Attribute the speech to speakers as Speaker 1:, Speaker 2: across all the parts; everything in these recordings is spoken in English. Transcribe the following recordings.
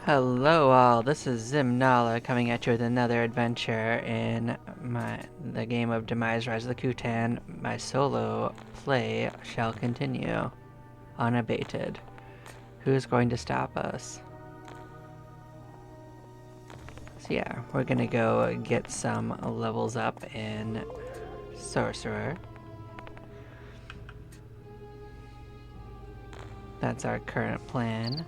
Speaker 1: Hello all, this is Zimnala coming at you with another adventure in the game of Demise Rise of the Kutan. My solo play shall continue, unabated. Who's going to stop us? So yeah, we're gonna go get some levels up in Sorcerer. That's our current plan.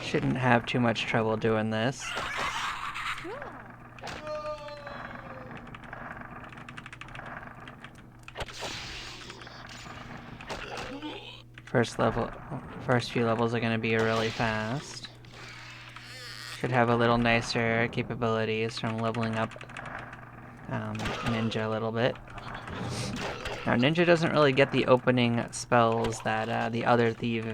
Speaker 1: Shouldn't have too much trouble doing this. First few levels are gonna be really fast. Should have a little nicer capabilities from leveling up Ninja a little bit. Now, Ninja doesn't really get the opening spells that the other Thief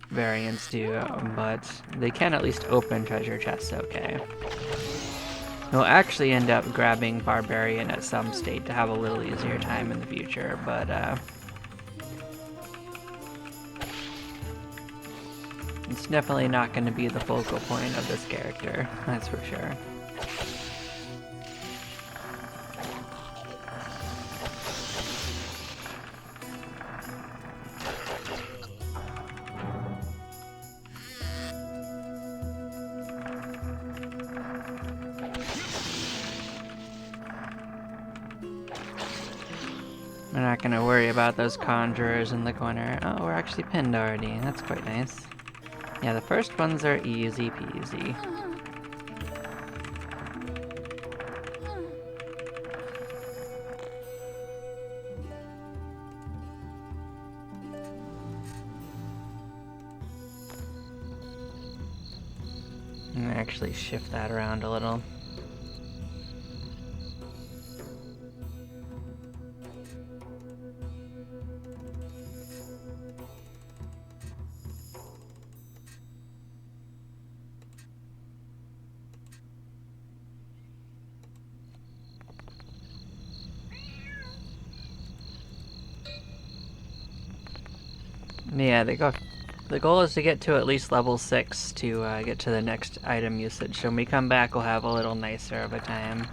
Speaker 1: variants do, but they can at least open treasure chests okay. We'll actually end up grabbing Barbarian at some state to have a little easier time in the future, but it's definitely not going to be the focal point of this character, that's for sure. We're not going to worry about those conjurers in the corner. Oh, we're actually pinned already. That's quite nice. Yeah, the first ones are easy peasy. I'm gonna actually shift that around a little. Yeah, the goal is to get to at least level 6 to get to the next item usage. So when we come back, we'll have a little nicer of a time.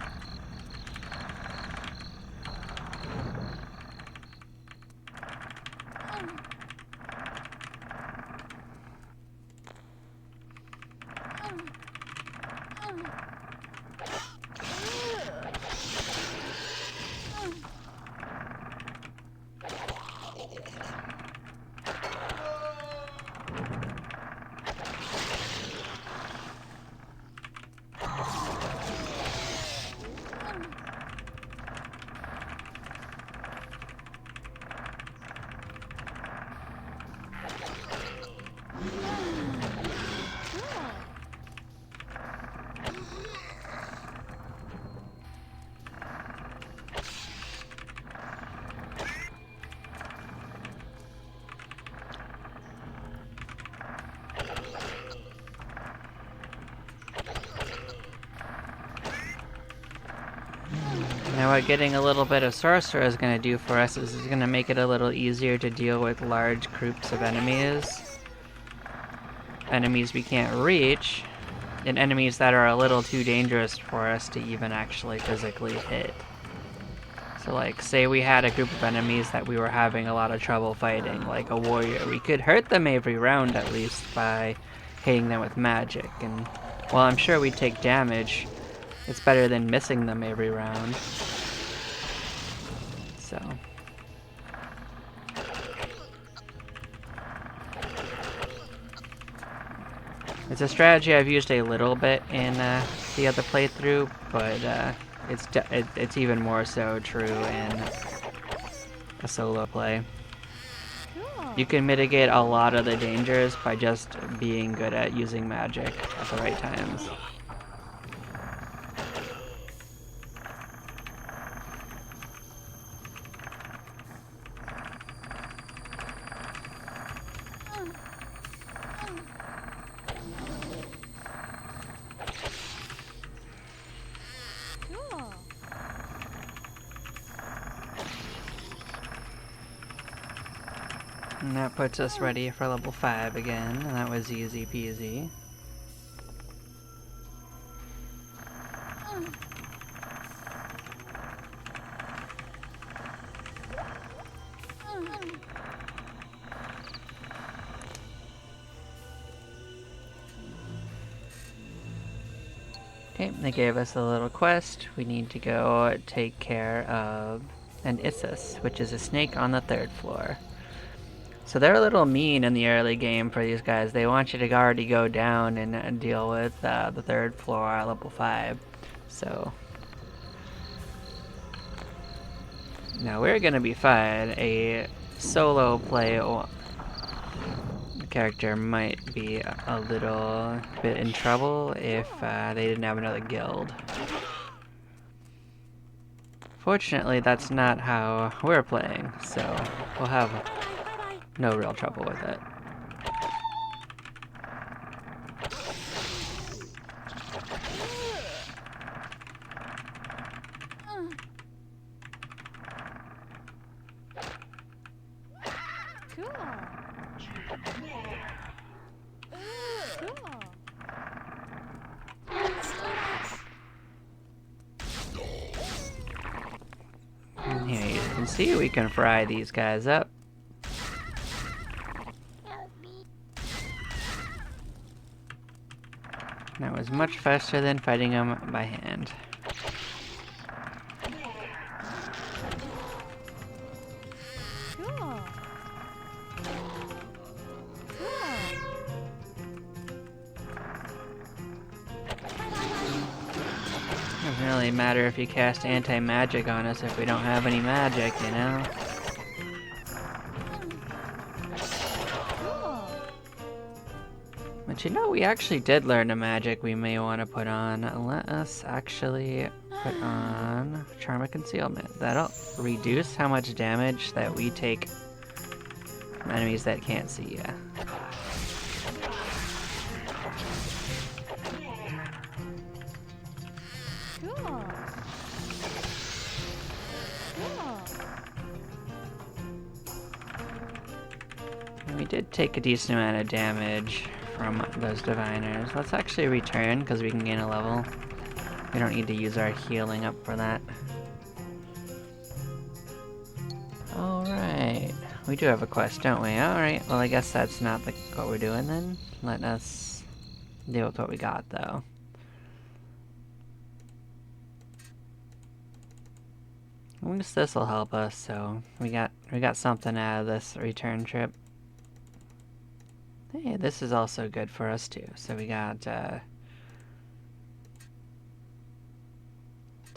Speaker 1: Now what getting a little bit of Sorcerer is going to do for us is it's going to make it a little easier to deal with large groups of enemies. Enemies we can't reach, and enemies that are a little too dangerous for us to even actually physically hit. So like, say we had a group of enemies that we were having a lot of trouble fighting, like a warrior, we could hurt them every round at least by hitting them with magic, and while I'm sure we'd take damage, it's better than missing them every round. So. It's a strategy I've used a little bit in the other playthrough, but it's even more so true in a solo play. You can mitigate a lot of the dangers by just being good at using magic at the right times. And that puts us ready for level 5 again, and that was easy peasy. Okay, they gave us a little quest. We need to go take care of an Issus, which is a snake on the 3rd floor. So they're a little mean in the early game for these guys. They want you to already go down and deal with the 3rd floor at level 5. So now we're gonna be fine. A solo play character might be a little bit in trouble if they didn't have another guild. Fortunately, that's not how we're playing, so we'll have no real trouble with it. And here you can see we can fry these guys up. That was much faster than fighting them by hand. Doesn't really matter if you cast anti-magic on us if we don't have any magic, you know? But you know, we actually did learn a magic we may want to put on. Let us actually put on Charm of Concealment. That'll reduce how much damage that we take from enemies that can't see ya. And we did take a decent amount of damage from those diviners. Let's actually return because we can gain a level. We don't need to use our healing up for that. Alright. We do have a quest, don't we? Alright, well I guess that's not what we're doing then. Let us deal with what we got though. At least this will help us, so we got something out of this return trip. Hey, this is also good for us too. So we got 2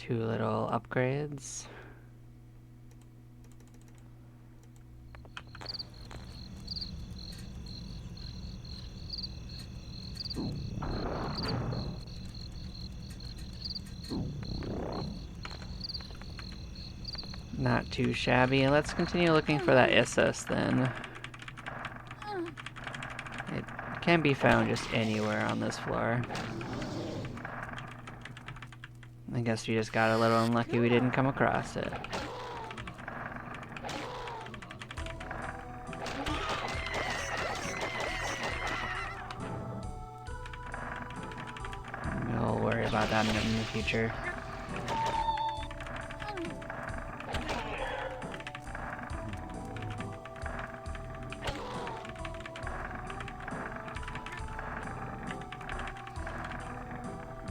Speaker 1: little upgrades. Not too shabby. Let's continue looking for that Issus then. It can be found just anywhere on this floor. I guess we just got a little unlucky we didn't come across it. We'll worry about that in the future.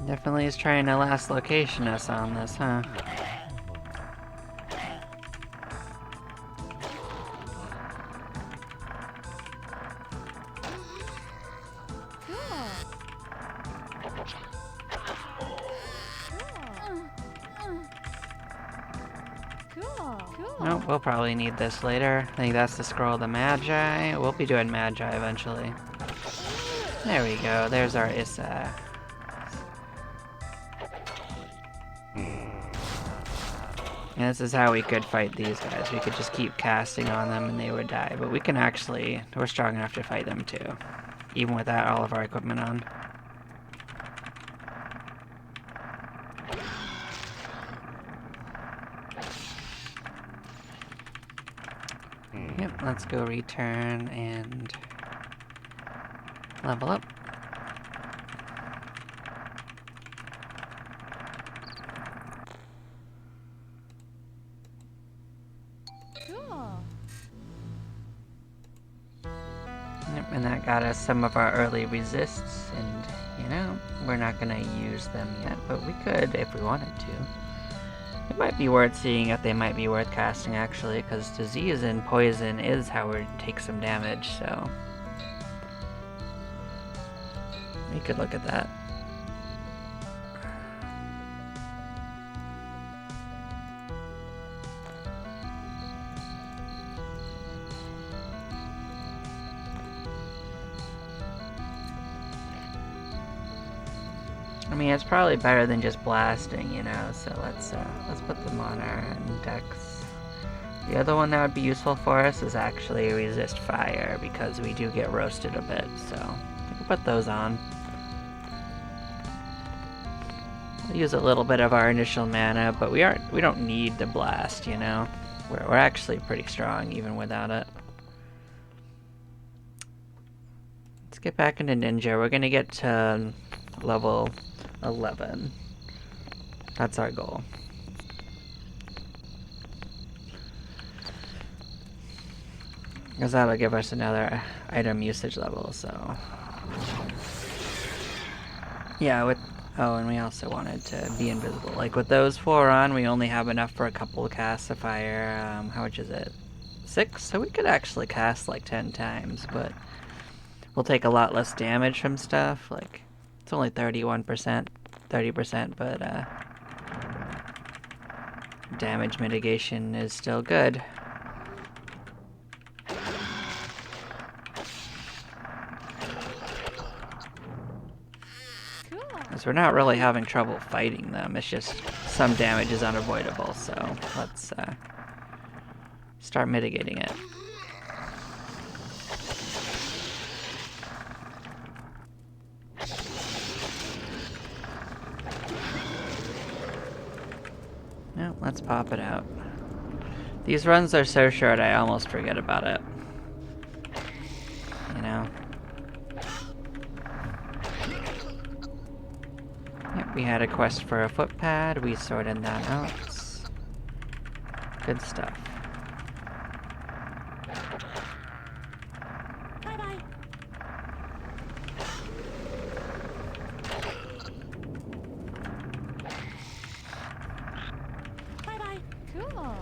Speaker 1: Definitely is trying to last location us on this, huh? Nope, we'll probably need this later. I think that's the Scroll of the Magi. We'll be doing Magi eventually. There we go, there's our Issa. And this is how we could fight these guys. We could just keep casting on them and they would die. But we can actually, we're strong enough to fight them too. Even without all of our equipment on. Yep, let's go return and level up.
Speaker 2: Cool.
Speaker 1: Yep, and that got us some of our early resists, and you know, we're not gonna use them yet, but we could if we wanted to. It might be worth seeing if they might be worth casting actually, because disease and poison is how we take some damage, so we could look at that. I mean, it's probably better than just blasting, you know, so let's put them on our index. The other one that would be useful for us is actually resist fire, because we do get roasted a bit, so we can put those on. We'll use a little bit of our initial mana, but we don't need the blast, you know. We're actually pretty strong even without it. Let's get back into Ninja. We're gonna get to level 11. That's our goal. Because that'll give us another item usage level, so... Yeah, with... Oh, and we also wanted to be invisible. Like, with those 4 on, we only have enough for a couple of casts of fire. How much is it? 6? So we could actually cast, like, 10 times, but... We'll take a lot less damage from stuff. Like, it's only 31%, 30%, but, damage mitigation is still good. Because we're not really having trouble fighting them, it's just some damage is unavoidable, so let's start mitigating it. No, let's pop it out. These runs are so short I almost forget about it. You know? Yep, we had a quest for a footpad, we sorted that out. Good stuff.
Speaker 2: Bye-bye. Bye-bye. Cool. Bye-bye. Cool.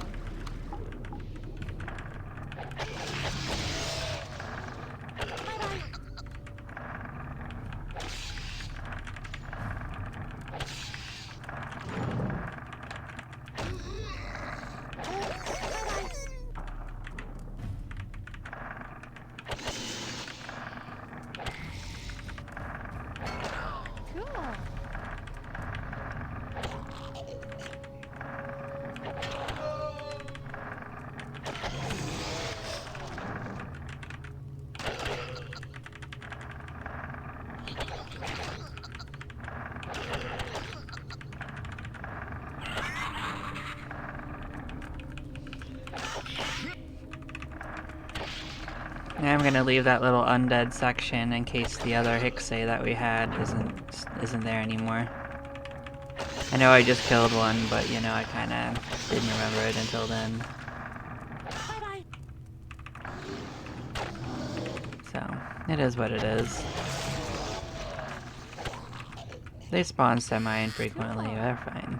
Speaker 1: I'm gonna leave that little undead section in case the other Hicksay that we had isn't there anymore. I know I just killed one, but you know, I kinda didn't remember it until then.
Speaker 2: Bye-bye.
Speaker 1: So, it is what it is. They spawn semi-infrequently, they're fine.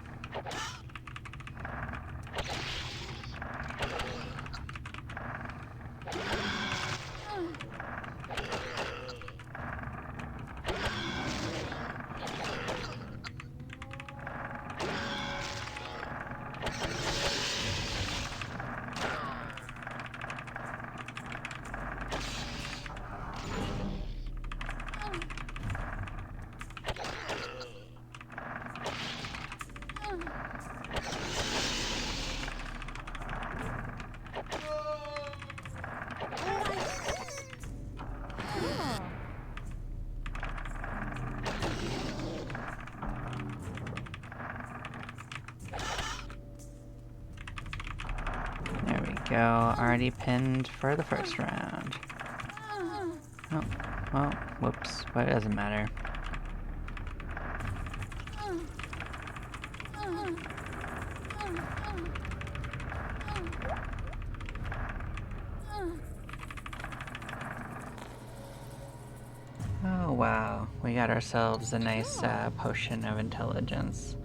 Speaker 1: There we go. go. Already pinned for the first round. Oh, well, whoops, but it doesn't matter. Oh wow, we got ourselves a nice potion of intelligence.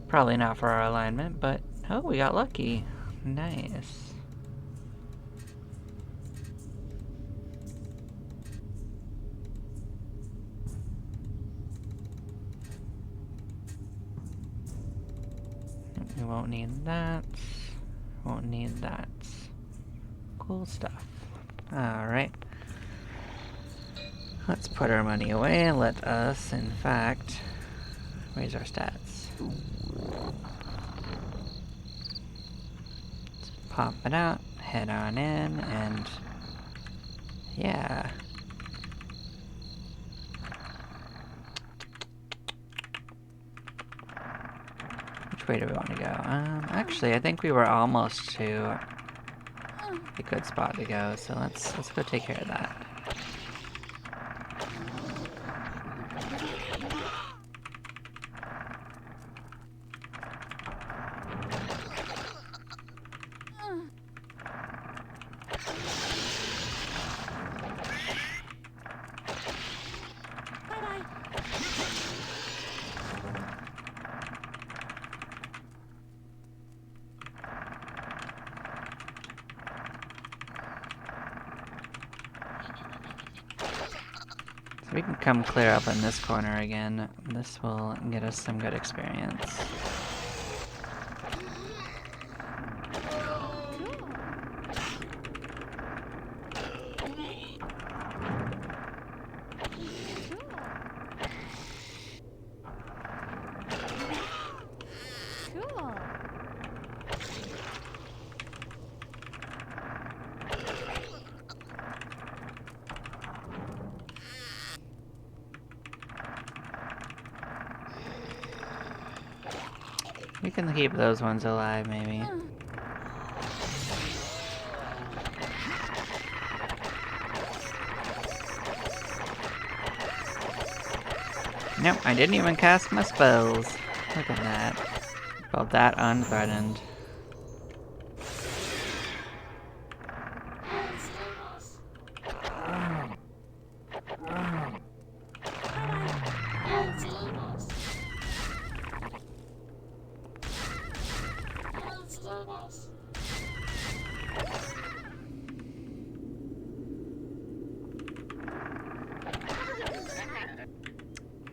Speaker 1: Probably not for our alignment, but oh, we got lucky. Nice. We won't need that. Won't need that. Cool stuff. Alright. Let's put our money away and let us, in fact, raise our stats. Let's pop it out, head on in, and yeah. Which way do we want to go? Actually, I think we were almost to a good spot to go, so let's go take care of that. We can come clear up in this corner again. This will get us some good experience.
Speaker 2: Cool.
Speaker 1: We can keep those ones alive, maybe. Nope, I didn't even cast my spells. Look at that. Felt that unthreatened.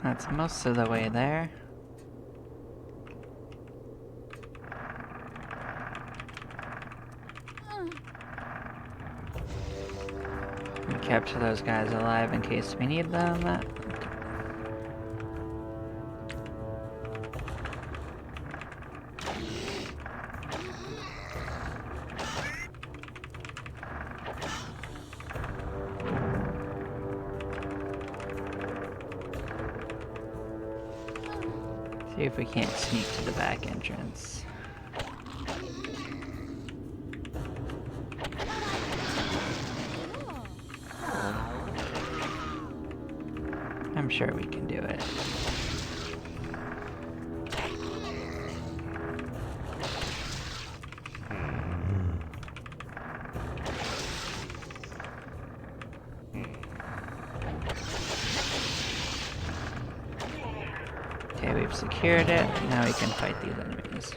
Speaker 1: That's most of the way there. We kept those guys alive in case we need them. See if we can't sneak to the back entrance. I'm sure we can do it. Okay, we've secured it. Now we can fight these enemies.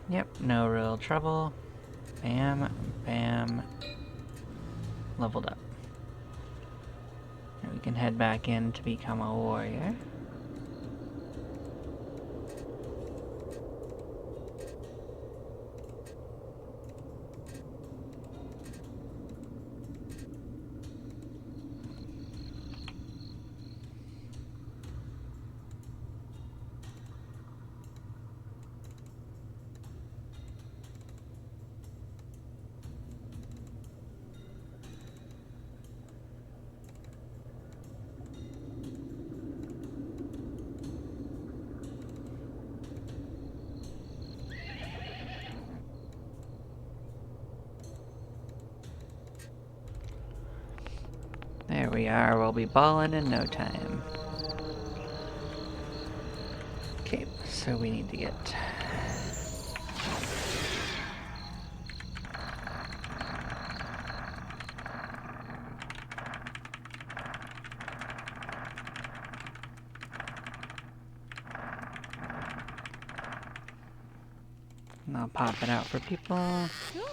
Speaker 1: Yep, no real trouble. Bam, bam. Leveled up. Now we can head back in to become a warrior. we are. We'll be balling in no time. Okay, so we need to get... And I'll pop it out for people.
Speaker 2: Cool.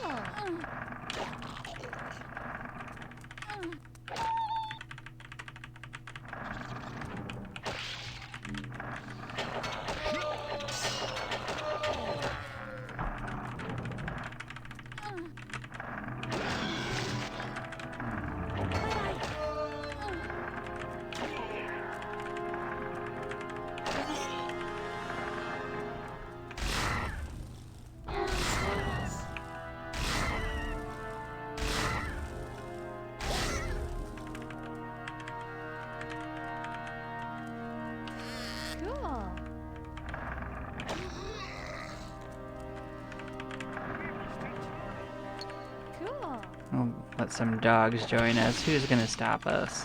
Speaker 2: Cool. Cool.
Speaker 1: We'll let some dogs join us. Who's gonna stop us?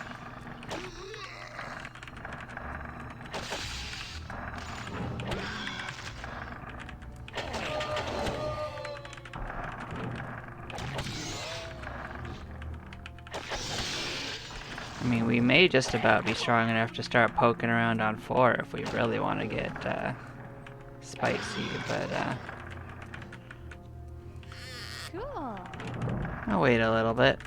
Speaker 1: I mean, we may just about be strong enough to start poking around on 4 if we really want to get spicy, but
Speaker 2: Cool.
Speaker 1: I'll wait a little bit.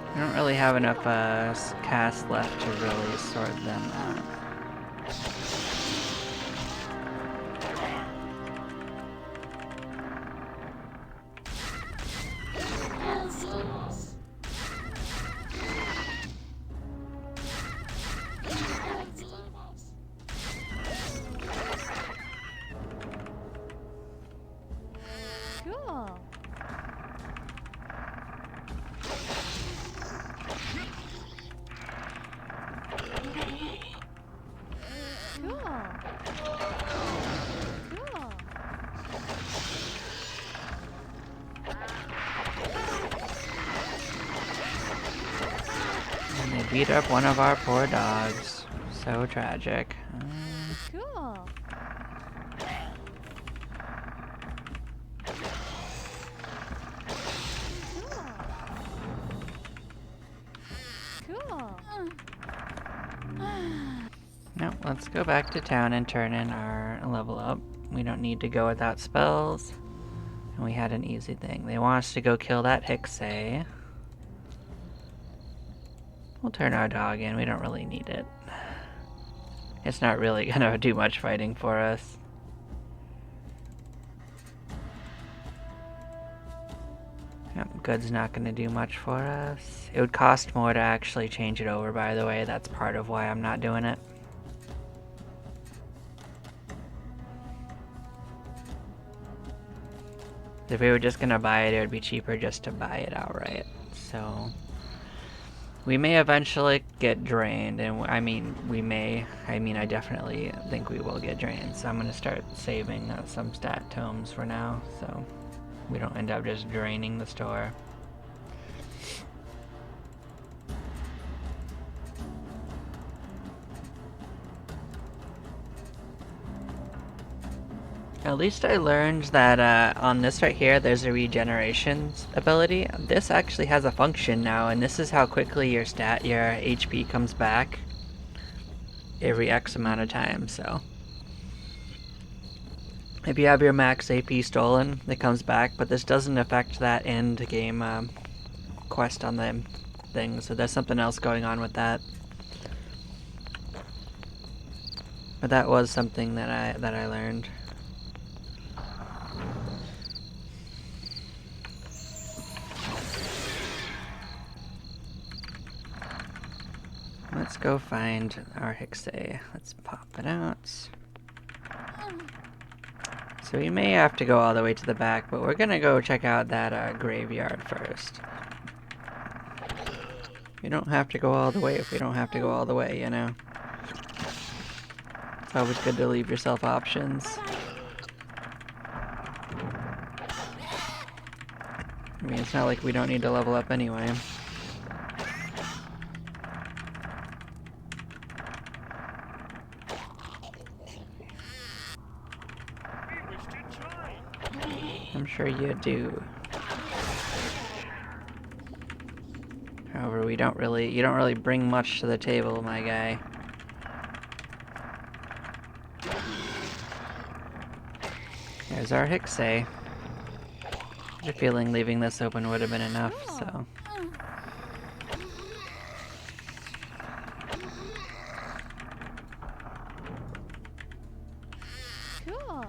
Speaker 1: I don't really have enough casts left to really sort them out.
Speaker 2: Cool. Cool. Cool.
Speaker 1: And they beat up one of our poor dogs. So tragic.
Speaker 2: Cool. Cool.
Speaker 1: No, let's go back to town and turn in our level up. We don't need to go without spells. And we had an easy thing. They want us to go kill that Hicksay. We'll turn our dog in. We don't really need it. It's not really gonna do much fighting for us. Yep, good's not gonna do much for us. It would cost more to actually change it over, by the way. That's part of why I'm not doing it. If we were just gonna buy it, it would be cheaper just to buy it outright. So we may eventually get drained, and I definitely think we will get drained. So I'm gonna start saving some stat tomes for now, so we don't end up just draining the store. At least I learned that on this right here, there's a regeneration ability. This actually has a function now, and this is how quickly your HP comes back every X amount of time, so. If you have your max AP stolen, it comes back, but this doesn't affect that end game quest on the thing, so there's something else going on with that. But that was something that I learned. Let's go find our Hicksay. Let's pop it out. So we may have to go all the way to the back, but we're gonna go check out that graveyard first. We don't have to go all the way if we don't have to go all the way, you know? It's always good to leave yourself options. I mean, it's not like we don't need to level up anyway. I'm sure you do. However, you don't really bring much to the table, my guy. There's our Hicksay. I have a feeling leaving this open would have been enough, so.
Speaker 2: Cool.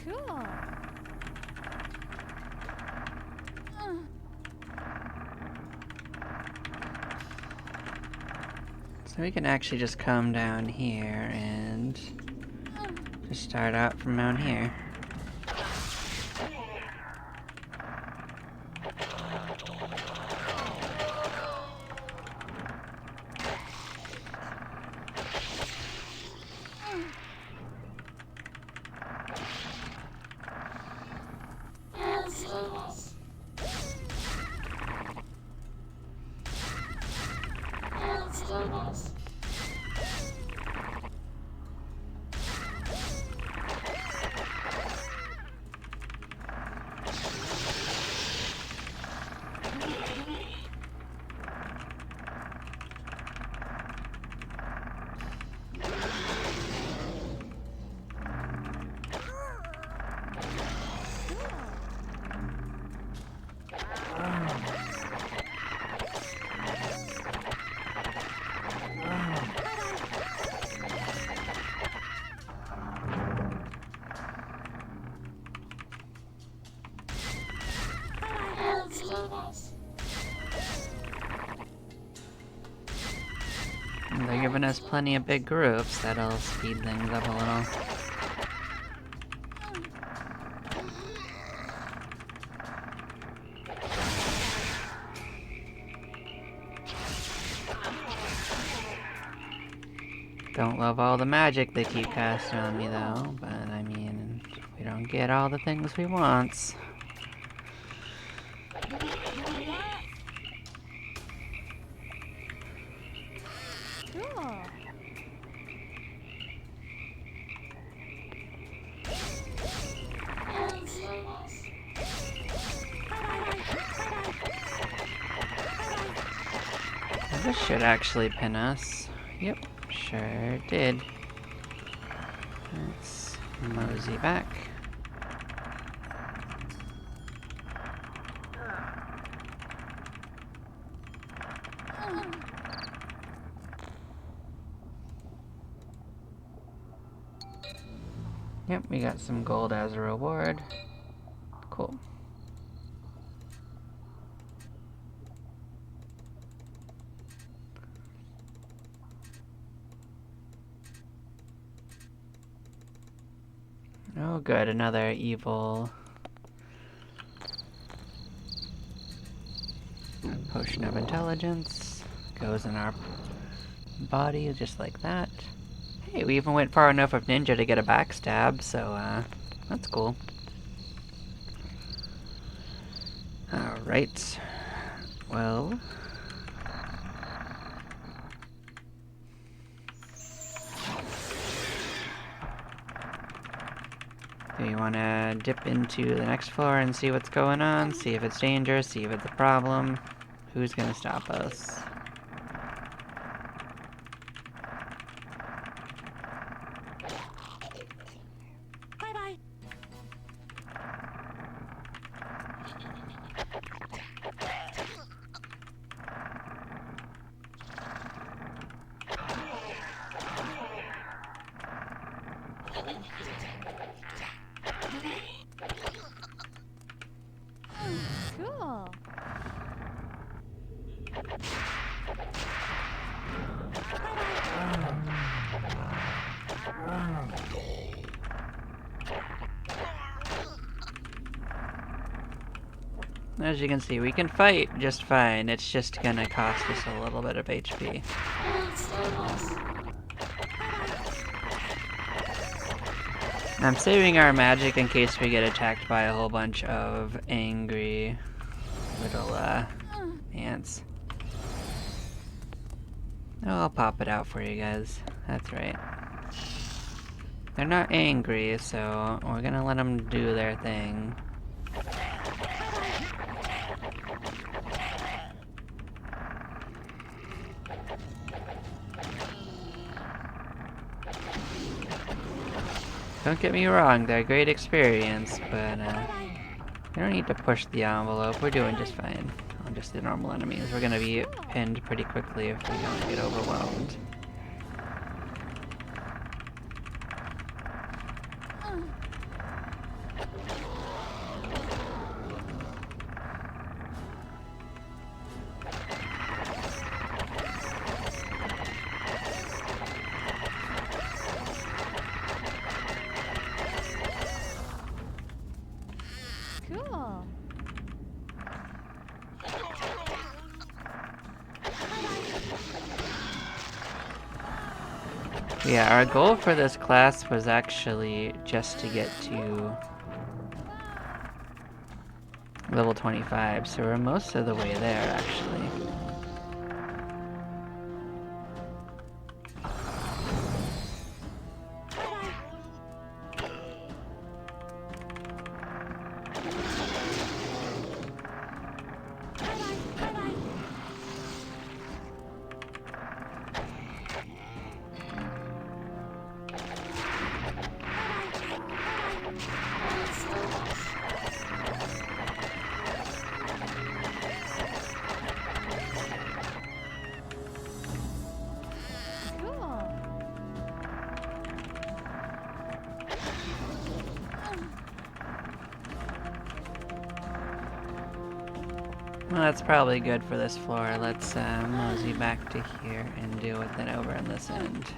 Speaker 2: Cool.
Speaker 1: So we can actually just come down here and just start out from down here. And they're giving us plenty of big groups, that'll speed things up a little. Don't love all the magic they keep casting on me though, but I mean, we don't get all the things we want.
Speaker 2: Cool.
Speaker 1: This should actually pin us. Yep, sure did. Let's mosey back. Yep, we got some gold as a reward. Cool. Oh good, another evil potion of intelligence. Goes in our body just like that. Hey, we even went far enough with Ninja to get a backstab, so that's cool. Alright. Well, do you want to dip into the next floor and see what's going on? See if it's dangerous, see if it's a problem. Who's gonna stop us?
Speaker 2: Bye-bye. Cool.
Speaker 1: As you can see, we can fight just fine. It's just gonna cost us a little bit of HP. I'm saving our magic in case we get attacked by a whole bunch of angry little ants. Oh, I'll pop it out for you guys. That's right. They're not angry, so we're gonna let them do their thing. Don't get me wrong, they're a great experience, but we don't need to push the envelope. We're doing just fine on just the normal enemies. We're gonna be pinned pretty quickly if we don't get overwhelmed.
Speaker 2: Cool.
Speaker 1: Yeah, our goal for this class was actually just to get to level 25, so we're most of the way there, actually.
Speaker 2: Cool.
Speaker 1: Well, that's probably good for this floor. Let's mosey back to here and deal with it over on this end.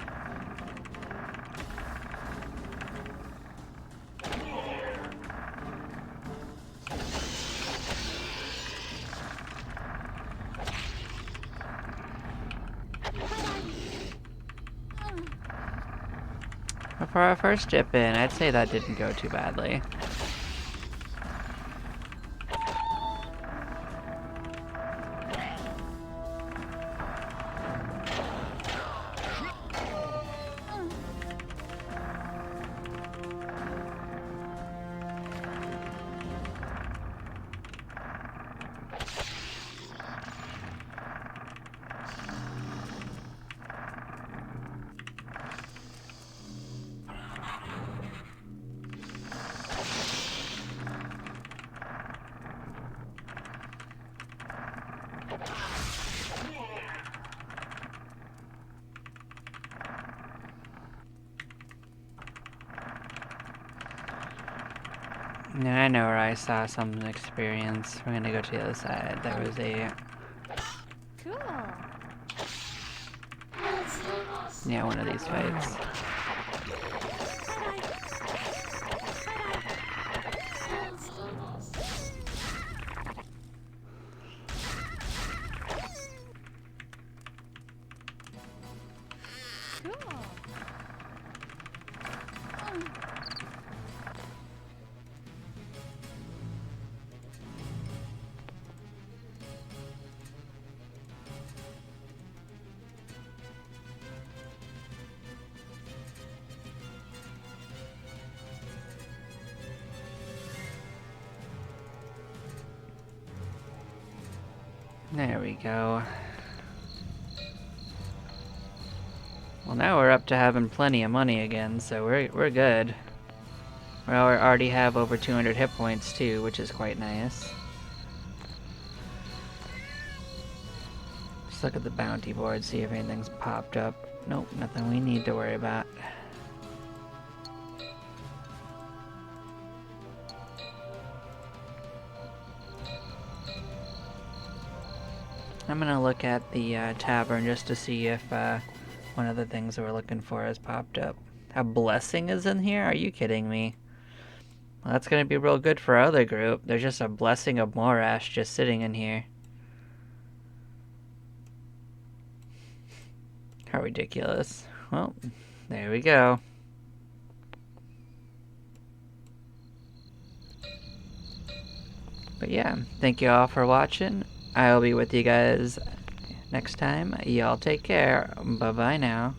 Speaker 1: But for our first dip in, I'd say that didn't go too badly. Now I know where I saw some experience. We're gonna go to the other side. There was a...
Speaker 2: Cool.
Speaker 1: yeah, one of these fights.
Speaker 2: Cool.
Speaker 1: There we go. Well, now we're up to having plenty of money again, so we're good. We already have over 200 hit points too, which is quite nice. Let's look at the bounty board, see if anything's popped up. Nope, nothing we need to worry about. I'm gonna look at the tavern just to see if one of the things we're looking for has popped up. A blessing is in here? Are you kidding me? Well, that's gonna be real good for our other group. There's just a blessing of Morash just sitting in here. How ridiculous. Well, there we go. But yeah, thank you all for watching. I'll be with you guys next time. Y'all take care. Bye-bye now.